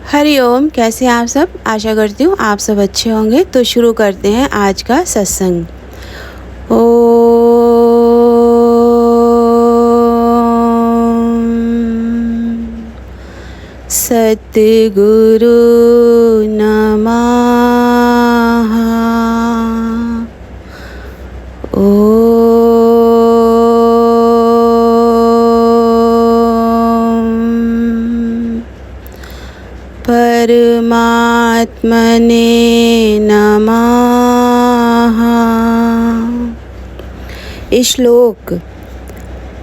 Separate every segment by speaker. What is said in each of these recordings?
Speaker 1: हरि ओम। कैसे हैं आप सब? आशा करती हूँ आप सब अच्छे होंगे। तो शुरू करते हैं आज का सत्संग। ओम सतगुरु नमः। परमात्मने नमः। श्लोक।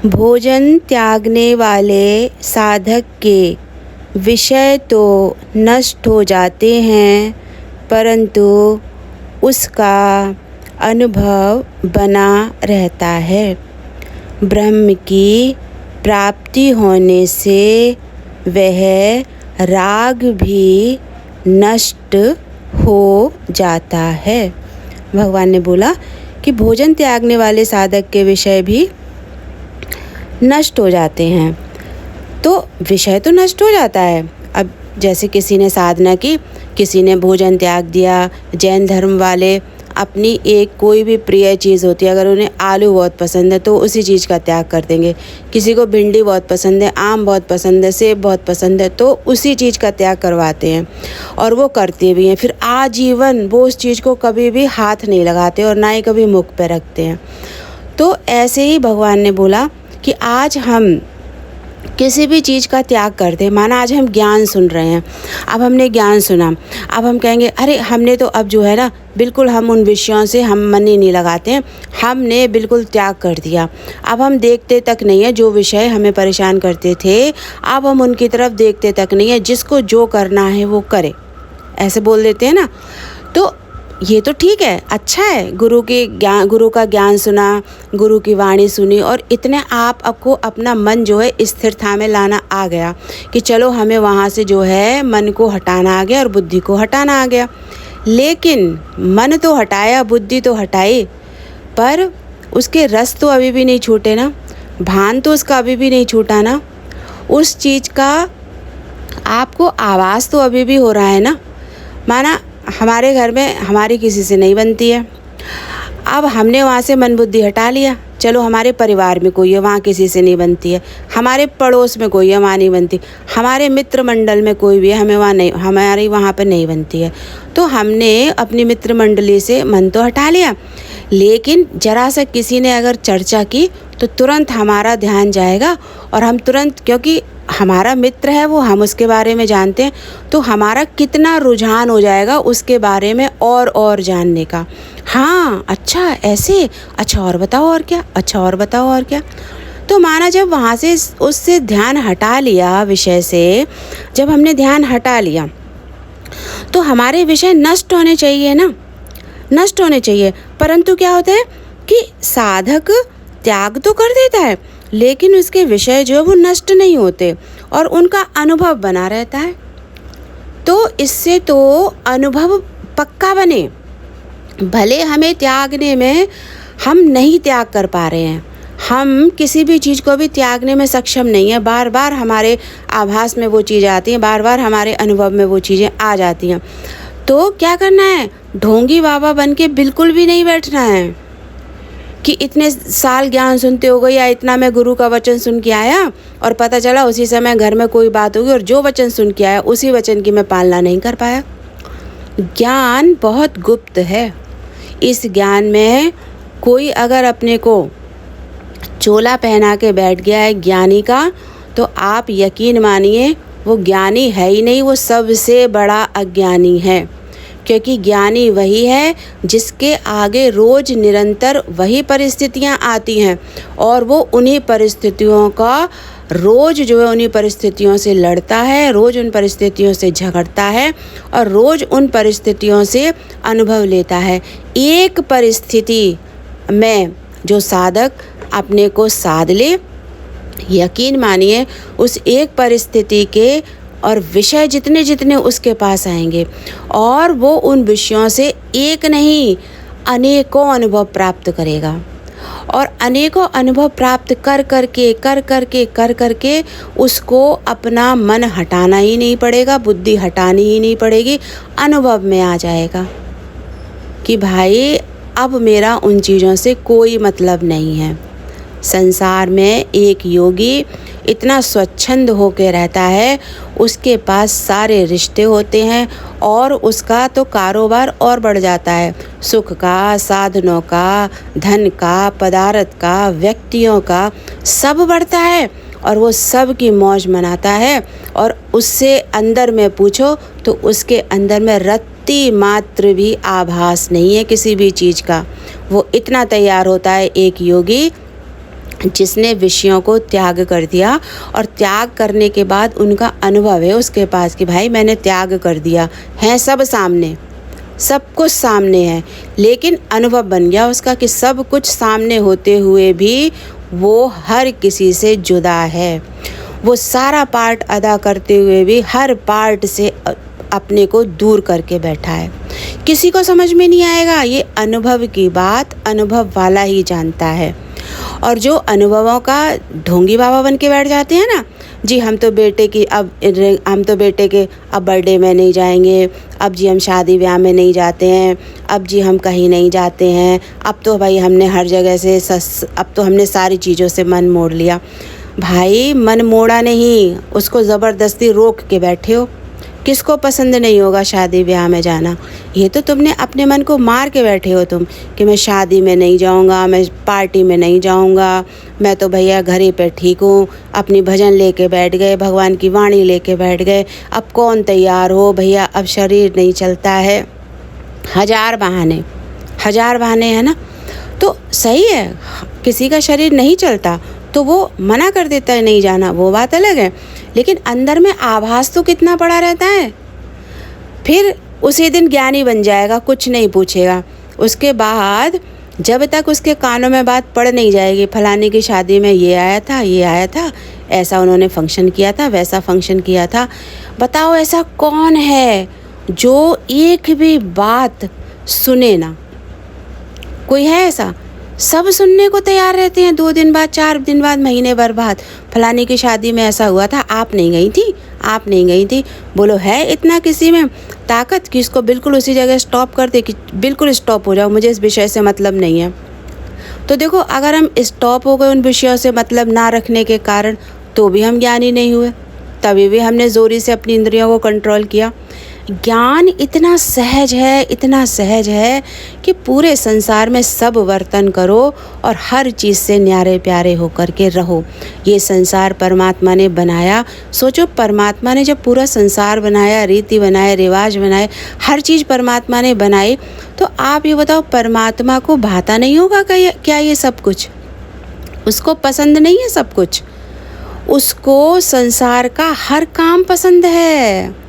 Speaker 1: भोजन त्यागने वाले साधक के विषय तो नष्ट हो जाते हैं, परंतु उसका अनुभव बना रहता है। ब्रह्म की प्राप्ति होने से वह राग भी नष्ट हो जाता है। भगवान ने बोला कि भोजन त्यागने वाले साधक के विषय भी नष्ट हो जाते हैं। तो विषय तो नष्ट हो जाता है। अब जैसे किसी ने साधना की, किसी ने भोजन त्याग दिया। जैन धर्म वाले अपनी एक कोई भी प्रिय चीज़ होती है, अगर उन्हें आलू बहुत पसंद है तो उसी चीज़ का त्याग कर देंगे। किसी को भिंडी बहुत पसंद है, आम बहुत पसंद है, सेब बहुत पसंद है, तो उसी चीज़ का त्याग करवाते हैं और वो करते भी हैं। फिर आजीवन वो उस चीज़ को कभी भी हाथ नहीं लगाते और ना ही कभी मुख पे रखते हैं। तो ऐसे ही भगवान ने बोला कि आज हम किसी भी चीज़ का त्याग कर दें। माना आज हम ज्ञान सुन रहे हैं, अब हमने ज्ञान सुना, अब हम कहेंगे अरे हमने तो अब जो है ना बिल्कुल हम उन विषयों से हम मन ही नहीं लगाते हैं, हमने बिल्कुल त्याग कर दिया। अब हम देखते तक नहीं है, जो विषय हमें परेशान करते थे अब हम उनकी तरफ देखते तक नहीं है, जिसको जो करना है वो करे, ऐसे बोल देते हैं ना। तो ये तो ठीक है, अच्छा है। गुरु का ज्ञान सुना, गुरु की वाणी सुनी और इतने आपको अपना मन जो है स्थिरता में लाना आ गया कि चलो हमें वहाँ से जो है मन को हटाना आ गया और बुद्धि को हटाना आ गया। लेकिन मन तो हटाया, बुद्धि तो हटाई, पर उसके रस तो अभी भी नहीं छूटे ना, भान तो उसका अभी भी नहीं छूटा ना, उस चीज़ का आपको आवाज़ तो अभी भी हो रहा है ना। माना हमारे घर में हमारी किसी से नहीं बनती है, अब हमने वहाँ से मन बुद्धि हटा लिया, चलो हमारे परिवार में कोई है वहाँ किसी से नहीं बनती है, हमारे पड़ोस में कोई है वहाँ नहीं बनती, हमारे मित्र मंडल में कोई भी है हमें वहाँ नहीं, हमारी वहाँ पर नहीं बनती है। तो हमने अपनी मित्र मंडली से मन तो हटा लिया, लेकिन जरा सा किसी ने अगर चर्चा की तो तुरंत हमारा ध्यान जाएगा और हम तुरंत, क्योंकि हमारा मित्र है वो, हम उसके बारे में जानते हैं, तो हमारा कितना रुझान हो जाएगा उसके बारे में और जानने का। हाँ अच्छा ऐसे, अच्छा और बताओ और क्या, अच्छा और बताओ और क्या। तो माना जब वहाँ से उससे ध्यान हटा लिया, विषय से जब हमने ध्यान हटा लिया तो हमारे विषय नष्ट होने चाहिए ना, नष्ट होने चाहिए। परंतु क्या होता है कि साधक त्याग तो कर देता है, लेकिन उसके विषय जो है वो नष्ट नहीं होते और उनका अनुभव बना रहता है। तो इससे तो अनुभव पक्का बने। भले हमें त्यागने में हम नहीं त्याग कर पा रहे हैं, हम किसी भी चीज़ को भी त्यागने में सक्षम नहीं है, बार बार हमारे आभास में वो चीज़ें आती हैं, बार बार हमारे अनुभव में वो चीज़ें आ जाती हैं। तो क्या करना है, ढोंगी बाबा बन के बिल्कुल भी नहीं बैठना है कि इतने साल ज्ञान सुनते हो गए या इतना मैं गुरु का वचन सुन के आया और पता चला उसी समय घर में कोई बात होगी और जो वचन सुन के आया उसी वचन की मैं पालना नहीं कर पाया। ज्ञान बहुत गुप्त है। इस ज्ञान में कोई अगर अपने को चोला पहना के बैठ गया है ज्ञानी का, तो आप यकीन मानिए वो ज्ञानी है ही नहीं, वो सबसे बड़ा अज्ञानी है। क्योंकि ज्ञानी वही है जिसके आगे रोज निरंतर वही परिस्थितियां आती हैं और वो उन्हीं परिस्थितियों का रोज जो है उन्हीं परिस्थितियों से लड़ता है, रोज उन परिस्थितियों से झगड़ता है और रोज उन परिस्थितियों से अनुभव लेता है। एक परिस्थिति में जो साधक अपने को साध ले, यकीन मानिए उस एक परिस्थिति के और विषय जितने जितने उसके पास आएंगे और वो उन विषयों से एक नहीं अनेकों अनुभव प्राप्त करेगा। और अनेकों अनुभव प्राप्त कर करके उसको अपना मन हटाना ही नहीं पड़ेगा, बुद्धि हटानी ही नहीं पड़ेगी। अनुभव में आ जाएगा कि भाई अब मेरा उन चीज़ों से कोई मतलब नहीं है। संसार में एक योगी इतना स्वच्छंद होके रहता है, उसके पास सारे रिश्ते होते हैं और उसका तो कारोबार और बढ़ जाता है। सुख का, साधनों का, धन का, पदार्थ का, व्यक्तियों का, सब बढ़ता है और वो सब की मौज मनाता है। और उससे अंदर में पूछो तो उसके अंदर में रत्ती मात्र भी आभास नहीं है किसी भी चीज़ का। वो इतना तैयार होता है एक योगी जिसने विषयों को त्याग कर दिया, और त्याग करने के बाद उनका अनुभव है उसके पास कि भाई मैंने त्याग कर दिया है, सब सामने, सब कुछ सामने है, लेकिन अनुभव बन गया उसका कि सब कुछ सामने होते हुए भी वो हर किसी से जुदा है। वो सारा पार्ट अदा करते हुए भी हर पार्ट से अपने को दूर करके बैठा है। किसी को समझ में नहीं आएगा, ये अनुभव की बात अनुभव वाला ही जानता है। और जो अनुभवों का ढोंगी बाबा बन के बैठ जाते हैं ना, जी हम तो बेटे के अब बर्थडे में नहीं जाएंगे, अब जी हम शादी ब्याह में नहीं जाते हैं, अब जी हम कहीं नहीं जाते हैं, अब तो भाई हमने हर जगह से अब तो हमने सारी चीज़ों से मन मोड़ लिया। भाई मन मोड़ा नहीं, उसको ज़बरदस्ती रोक के बैठे हो। किसको पसंद नहीं होगा शादी ब्याह में जाना? ये तो तुमने अपने मन को मार के बैठे हो तुम कि मैं शादी में नहीं जाऊंगा, मैं पार्टी में नहीं जाऊंगा, मैं तो भैया घर ही पे ठीक हूँ। अपनी भजन लेके बैठ गए, भगवान की वाणी लेके बैठ गए, अब कौन तैयार हो भैया, अब शरीर नहीं चलता है। हजार बहाने हैं ना। तो सही है, किसी का शरीर नहीं चलता तो वो मना कर देता है नहीं जाना, वो बात अलग है, लेकिन अंदर में आभास तो कितना पड़ा रहता है। फिर उसी दिन ज्ञानी बन जाएगा, कुछ नहीं पूछेगा। उसके बाद जब तक उसके कानों में बात पड़ नहीं जाएगी, फलाने की शादी में ये आया था, ऐसा उन्होंने फंक्शन किया था, वैसा फंक्शन किया था। बताओ ऐसा कौन है जो एक भी बात सुने ना? कोई है ऐसा? सब सुनने को तैयार रहते हैं। 2 दिन बाद, 4 दिन बाद, महीने भर बाद, फलाने की शादी में ऐसा हुआ था, आप नहीं गई थी। बोलो है इतना किसी में ताकत कि इसको बिल्कुल उसी जगह स्टॉप कर दे कि बिल्कुल स्टॉप हो जाओ, मुझे इस विषय से मतलब नहीं है। तो देखो, अगर हम स्टॉप हो गए उन विषयों से मतलब ना रखने के कारण, तो भी हम ज्ञानी नहीं हुए, तभी भी हमने जोरी से अपनी इंद्रियों को कंट्रोल किया। ज्ञान इतना सहज है कि पूरे संसार में सब वर्तन करो और हर चीज़ से न्यारे प्यारे होकर के रहो। ये संसार परमात्मा ने बनाया। सोचो, परमात्मा ने जब पूरा संसार बनाया, रीति बनाए, रिवाज बनाए, हर चीज़ परमात्मा ने बनाई, तो आप ये बताओ परमात्मा को भाता नहीं होगा क्या ये सब कुछ? उसको पसंद नहीं है सब कुछ? उसको संसार का हर काम पसंद है।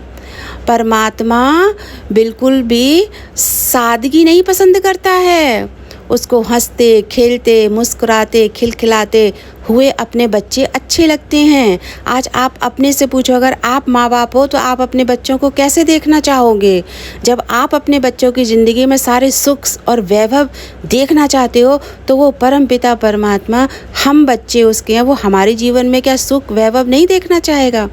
Speaker 1: परमात्मा बिल्कुल भी सादगी नहीं पसंद करता है। उसको हंसते खेलते मुस्कुराते खिलखिलाते हुए अपने बच्चे अच्छे लगते हैं। आज आप अपने से पूछो, अगर आप माँ बाप हो तो आप अपने बच्चों को कैसे देखना चाहोगे? जब आप अपने बच्चों की ज़िंदगी में सारे सुख और वैभव देखना चाहते हो, तो वो परम पिता परमात्मा, हम बच्चे उसके हैं, वो हमारे जीवन में क्या सुख वैभव नहीं देखना चाहेगा?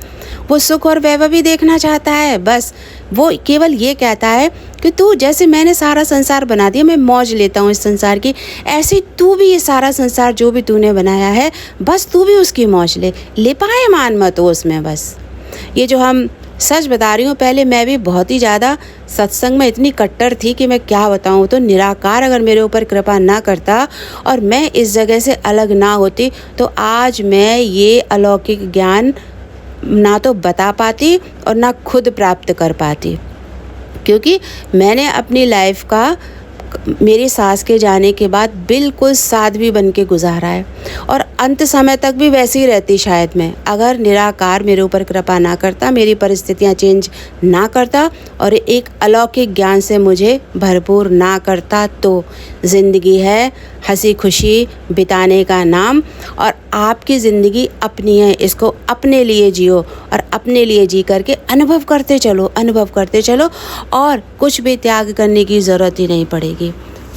Speaker 1: वो सुख और वैभव ही देखना चाहता है। बस वो केवल ये कहता है कि तू, जैसे मैंने सारा संसार बना दिया, मैं मौज लेता हूँ इस संसार की, ऐसे तू भी ये सारा संसार जो भी तूने बनाया है, बस तू भी उसकी मौज ले पाए, मान मत हो उसमें। बस ये जो हम सच बता रही हूँ, पहले मैं भी बहुत ही ज़्यादा सत्संग में इतनी कट्टर थी कि मैं क्या बताऊँ। तो निराकार अगर मेरे ऊपर कृपा ना करता और मैं इस जगह से अलग ना होती, तो आज मैं ये अलौकिक ज्ञान ना तो बता पाती और ना खुद प्राप्त कर पाती, क्योंकि मैंने अपनी लाइफ का मेरी सास के जाने के बाद बिल्कुल साध्वी बन के गुजारा है, और अंत समय तक भी वैसे ही रहती शायद मैं, अगर निराकार मेरे ऊपर कृपा ना करता, मेरी परिस्थितियाँ चेंज ना करता और एक अलौकिक ज्ञान से मुझे भरपूर ना करता। तो ज़िंदगी है हंसी खुशी बिताने का नाम, और आपकी ज़िंदगी अपनी है, इसको अपने लिए जियो और अपने लिए जी करके अनुभव करते चलो, और कुछ भी त्याग करने की ज़रूरत ही नहीं पड़ेगी।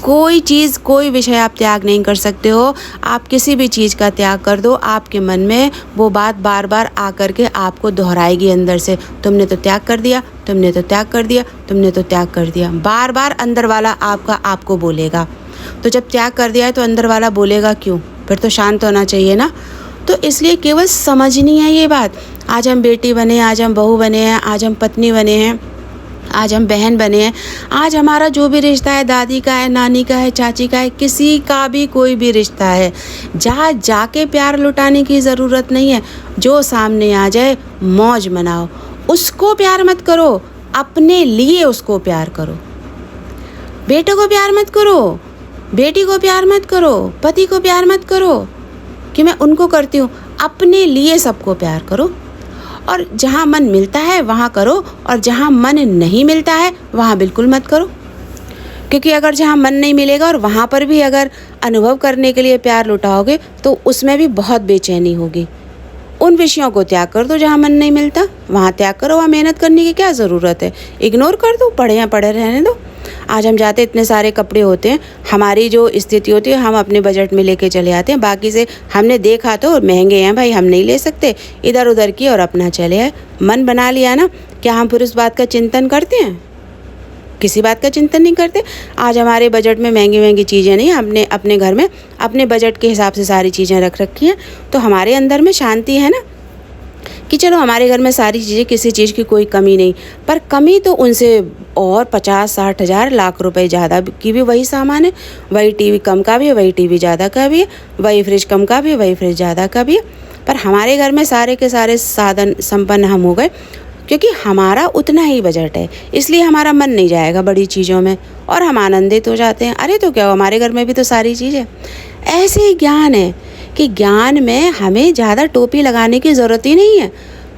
Speaker 1: कोई चीज़, कोई विषय आप त्याग नहीं कर सकते हो। आप किसी भी चीज़ का त्याग कर दो, आपके मन में वो बात बार बार आकर के आपको दोहराएगी अंदर से, तुमने तो त्याग कर दिया, तुमने तो त्याग कर दिया, तुमने तो त्याग कर दिया। बार बार अंदर वाला आपको बोलेगा। तो जब त्याग कर दिया है तो अंदर वाला बोलेगा क्यों? फिर तो शांत होना चाहिए ना। तो इसलिए केवल समझनी है ये बात। आज हम बेटी बने, आज हम बहू बने हैं, आज हम पत्नी बने हैं, आज हम बहन बने हैं, आज हमारा जो भी रिश्ता है, दादी का है, नानी का है, चाची का है, किसी का भी कोई भी रिश्ता है, जहाँ जाके प्यार लुटाने की ज़रूरत नहीं है। जो सामने आ जाए मौज मनाओ, उसको प्यार मत करो, अपने लिए उसको प्यार करो। बेटे को प्यार मत करो, बेटी को प्यार मत करो, पति को प्यार मत करो कि मैं उनको करती हूँ। अपने लिए सबको प्यार करो, और जहाँ मन मिलता है वहाँ करो, और जहाँ मन नहीं मिलता है वहाँ बिल्कुल मत करो। क्योंकि अगर जहाँ मन नहीं मिलेगा और वहाँ पर भी अगर अनुभव करने के लिए प्यार लुटाओगे तो उसमें भी बहुत बेचैनी होगी। उन विषयों को त्याग कर दो जहाँ मन नहीं मिलता, वहाँ त्याग करो। वहाँ मेहनत करने की क्या ज़रूरत है? इग्नोर कर दो, पढ़े या पढ़े रहने दो। आज हम जाते, इतने सारे कपड़े होते हैं, हमारी जो स्थिति होती है हम अपने बजट में लेके चले आते हैं। बाकी से हमने देखा तो महंगे हैं भाई, हम नहीं ले सकते, इधर उधर की और अपना चले आए। मन बना लिया ना, क्या हम फिर उस बात का चिंतन करते हैं? किसी बात का चिंतन नहीं करते। आज हमारे बजट में महंगी महंगी चीज़ें नहीं, हमने अपने घर में अपने बजट के हिसाब से सारी चीज़ें रख रखी हैं, तो हमारे अंदर में शांति है ना कि चलो हमारे घर में सारी चीज़ें, किसी चीज़ की कोई कमी नहीं। पर कमी तो उनसे और 50-60 हज़ार लाख रुपए ज़्यादा की भी वही सामान है। वही टीवी कम का भी है, वही टीवी ज़्यादा का भी है, वही फ्रिज कम का भी है, वही फ्रिज ज़्यादा का भी है। पर हमारे घर में सारे के सारे साधन संपन्न हम हो गए, क्योंकि हमारा उतना ही बजट है। इसलिए हमारा मन नहीं जाएगा बड़ी चीज़ों में और हम आनंदित हो जाते हैं। अरे तो क्या, हमारे घर में भी तो सारी चीज़ है। ऐसे ही ज्ञान है कि ज्ञान में हमें ज़्यादा टोपी लगाने की ज़रूरत ही नहीं है।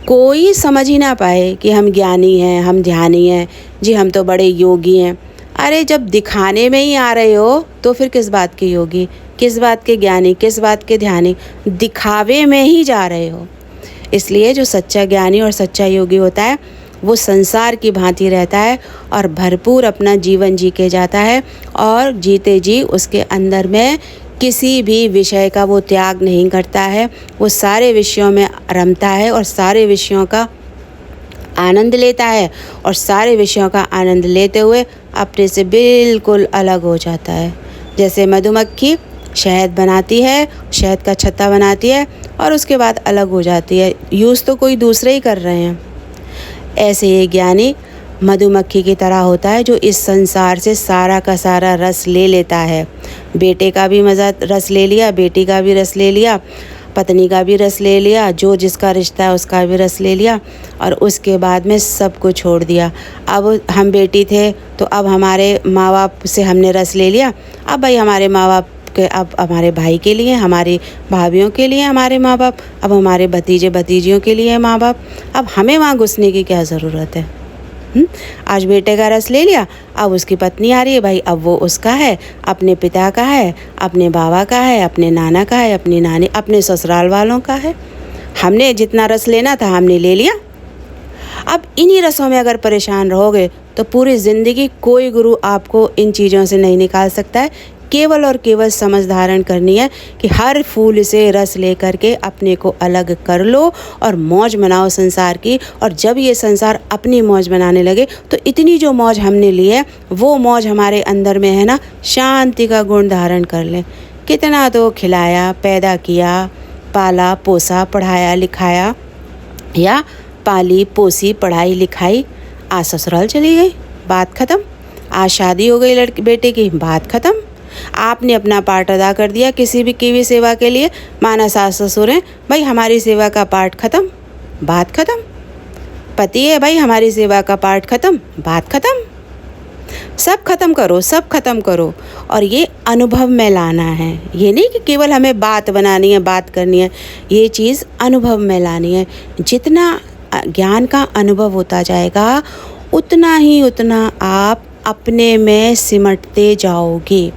Speaker 1: कोई समझ ही ना पाए कि हम ज्ञानी हैं, हम ध्यानी हैं, जी हम तो बड़े योगी हैं। अरे जब दिखाने में ही आ रहे हो तो फिर किस बात के योगी, किस बात के ज्ञानी, किस बात के ध्यानी? दिखावे में ही जा रहे हो। इसलिए जो सच्चा ज्ञानी और सच्चा योगी होता है वो संसार की भांति रहता है और भरपूर अपना जीवन जी के जाता है, और जीते जी उसके अंदर में किसी भी विषय का वो त्याग नहीं करता है। वो सारे विषयों में रमता है और सारे विषयों का आनंद लेता है, और सारे विषयों का आनंद लेते हुए अपने से बिल्कुल अलग हो जाता है। जैसे मधुमक्खी शहद बनाती है, शहद का छत्ता बनाती है और उसके बाद अलग हो जाती है। यूज़ तो कोई दूसरे ही कर रहे हैं। ऐसे ये ज्ञानी मधुमक्खी की तरह होता है, जो इस संसार से सारा का सारा रस ले लेता है। बेटे का भी मज़ा रस ले लिया, बेटी का भी रस ले लिया, पत्नी का भी रस ले लिया, जो जिसका रिश्ता है उसका भी रस ले लिया, और उसके बाद में सब कुछ छोड़ दिया। अब हम बेटी थे तो अब हमारे माँ बाप से हमने रस ले लिया, अब भाई हमारे माँ बाप के, अब हमारे भाई के लिए, हमारी भाभीयों के लिए हमारे माँ बाप, अब हमारे भतीजे भतीजियों के लिए माँ बाप। अब हमें वहाँ घुसने की क्या ज़रूरत है? आज बेटे का रस ले लिया, अब उसकी पत्नी आ रही है, भाई अब वो उसका है, अपने पिता का है, अपने बाबा का है, अपने नाना का है, अपनी नानी, अपने ससुराल वालों का है। हमने जितना रस लेना था हमने ले लिया। अब इन्हीं रसों में अगर परेशान रहोगे तो पूरी ज़िंदगी कोई गुरु आपको इन चीज़ों से नहीं निकाल सकता है। केवल और केवल समझ धारण करनी है कि हर फूल से रस लेकर के अपने को अलग कर लो और मौज मनाओ संसार की। और जब ये संसार अपनी मौज बनाने लगे तो इतनी जो मौज हमने ली है वो मौज हमारे अंदर में है ना, शांति का गुण धारण कर ले। कितना तो खिलाया, पैदा किया, पाला पोसा, पढ़ाया लिखाया, या पाली पोसी पढ़ाई लिखाई, आज ससुराल चली गई, बात ख़त्म। आज शादी हो गई लड़की बेटे की, बात ख़त्म। आपने अपना पार्ट अदा कर दिया किसी भी की भी सेवा के लिए, माना सास ससुर हैं, भाई हमारी सेवा का पार्ट ख़त्म, बात ख़त्म। पति है, भाई हमारी सेवा का पार्ट ख़त्म, बात ख़त्म। सब खत्म करो, सब खत्म करो, और ये अनुभव में लाना है। ये नहीं कि केवल हमें बात बनानी है, बात करनी है, ये चीज़ अनुभव में लानी है। जितना ज्ञान का अनुभव होता जाएगा उतना आप अपने में सिमटते जाओगे,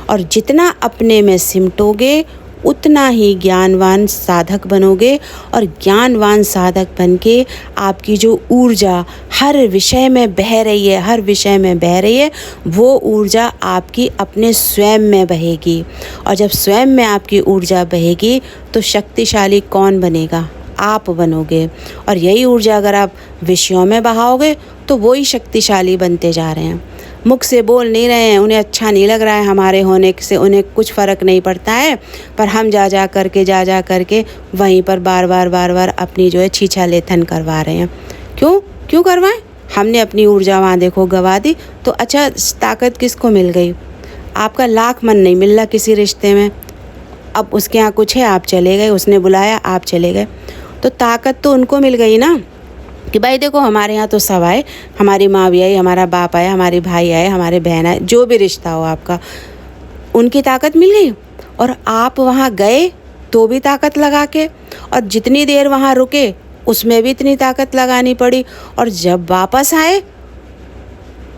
Speaker 1: और जितना अपने में सिमटोगे उतना ही ज्ञानवान साधक बनोगे। और ज्ञानवान साधक बन के आपकी जो ऊर्जा हर विषय में बह रही है, हर विषय में बह रही है, वो ऊर्जा आपकी अपने स्वयं में बहेगी। और जब स्वयं में आपकी ऊर्जा बहेगी तो शक्तिशाली कौन बनेगा? आप बनोगे। और यही ऊर्जा अगर आप विषयों में बहाओगे तो वो ही शक्तिशाली बनते जा रहे हैं। मुख से बोल नहीं रहे हैं, उन्हें अच्छा नहीं लग रहा है हमारे होने से, उन्हें कुछ फ़र्क नहीं पड़ता है, पर हम जा जा करके वहीं पर बार बार अपनी जो है छीछा लेथन करवा रहे हैं। क्यों करवाएं? हमने अपनी ऊर्जा वहाँ देखो गवा दी। तो अच्छा, ताकत किसको मिल गई? आपका लाख मन नहीं मिल रहा किसी रिश्ते में। अब उसके यहाँ कुछ है, आप चले गए, उसने बुलाया, आप चले गए, तो ताकत तो उनको मिल गई ना कि भाई देखो हमारे यहाँ तो सब आए, हमारी माँ भी आई, हमारा बाप आया, हमारे भाई आए, हमारे बहन आए, जो भी रिश्ता हो आपका, उनकी ताकत मिल गई। और आप वहाँ गए तो भी ताकत लगा के, और जितनी देर वहाँ रुके उसमें भी इतनी ताकत लगानी पड़ी। और जब वापस आए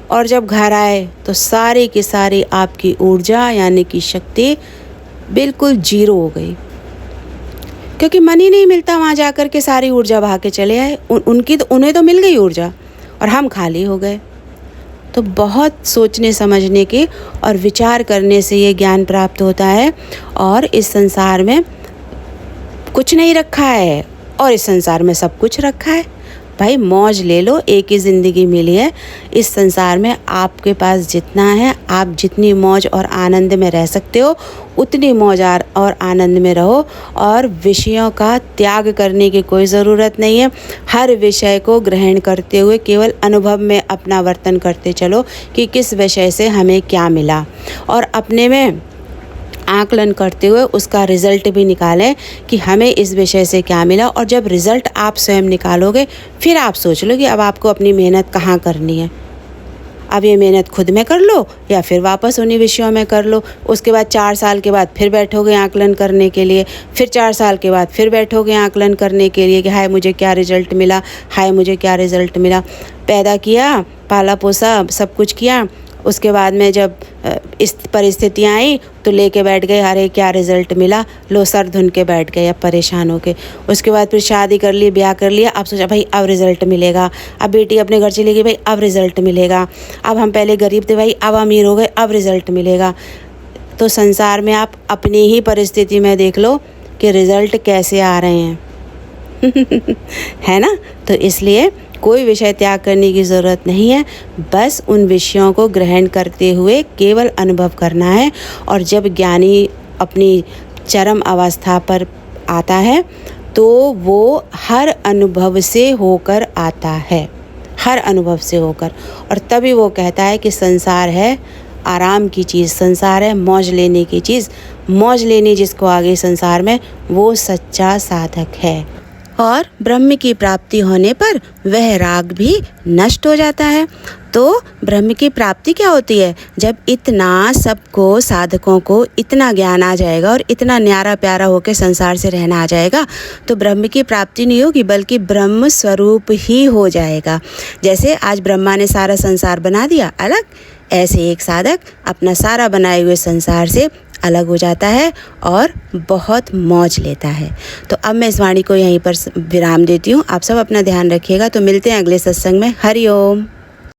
Speaker 1: और जब घर आए तो सारी की सारी आपकी ऊर्जा यानी कि शक्ति बिल्कुल जीरो हो गई, क्योंकि मन ही नहीं मिलता वहाँ जाकर के सारी ऊर्जा बहा के चले आए। उन्हें तो मिल गई ऊर्जा और हम खाली हो गए। तो बहुत सोचने समझने के और विचार करने से ये ज्ञान प्राप्त होता है। और इस संसार में कुछ नहीं रखा है और इस संसार में सब कुछ रखा है। भाई मौज ले लो, एक ही ज़िंदगी मिली है। इस संसार में आपके पास जितना है, आप जितनी मौज और आनंद में रह सकते हो उतनी मौज और आनंद में रहो। और विषयों का त्याग करने की कोई ज़रूरत नहीं है। हर विषय को ग्रहण करते हुए केवल अनुभव में अपना वर्तन करते चलो कि किस विषय से हमें क्या मिला, और अपने में आकलन करते हुए उसका रिज़ल्ट भी निकालें कि हमें इस विषय से क्या मिला। और जब रिज़ल्ट आप स्वयं निकालोगे फिर आप सोच लो कि अब आपको अपनी मेहनत कहाँ करनी है। अब ये मेहनत खुद में कर लो या फिर वापस उन्हीं विषयों में कर लो। उसके बाद 4 साल के बाद फिर बैठोगे आकलन करने के लिए, फिर 4 साल के बाद फिर बैठोगे आकलन करने के लिए कि हाय मुझे क्या रिज़ल्ट मिला, हाय मुझे क्या रिज़ल्ट मिला। पैदा किया, पाला पोसा, सब कुछ किया, उसके बाद में जब इस परिस्थितियाँ आई तो लेके बैठ गए, अरे क्या रिज़ल्ट मिला, लो सर धुन के बैठ गए अब परेशान होके। उसके बाद फिर शादी कर ली, ब्याह कर लिया, अब सोचा भाई अब रिज़ल्ट मिलेगा। अब बेटी अपने घर चली गई, भाई अब रिज़ल्ट मिलेगा। अब हम पहले गरीब थे, भाई अब अमीर हो गए, अब रिज़ल्ट मिलेगा। तो संसार में आप अपनी ही परिस्थिति में देख लो कि रिज़ल्ट कैसे आ रहे हैं है ना। तो इसलिए कोई विषय त्याग करने की ज़रूरत नहीं है, बस उन विषयों को ग्रहण करते हुए केवल अनुभव करना है। और जब ज्ञानी अपनी चरम अवस्था पर आता है तो वो हर अनुभव से होकर आता है, हर अनुभव से होकर। और तभी वो कहता है कि संसार है आराम की चीज़, संसार है मौज लेने की चीज़। मौज लेनी जिसको आ गई संसार में, वो सच्चा साधक है। और ब्रह्म की प्राप्ति होने पर वह राग भी नष्ट हो जाता है। तो ब्रह्म की प्राप्ति क्या होती है? जब इतना सबको, साधकों को इतना ज्ञान आ जाएगा और इतना न्यारा प्यारा होकर संसार से रहना आ जाएगा, तो ब्रह्म की प्राप्ति नहीं होगी बल्कि ब्रह्म स्वरूप ही हो जाएगा। जैसे आज ब्रह्मा ने सारा संसार बना दिया अलग, ऐसे एक साधक अपना सारा बनाए हुए संसार से अलग हो जाता है और बहुत मौज लेता है। तो अब मैं इस वाणी को यहीं पर विराम देती हूँ। आप सब अपना ध्यान रखिएगा। तो मिलते हैं अगले सत्संग में। हरि ओम।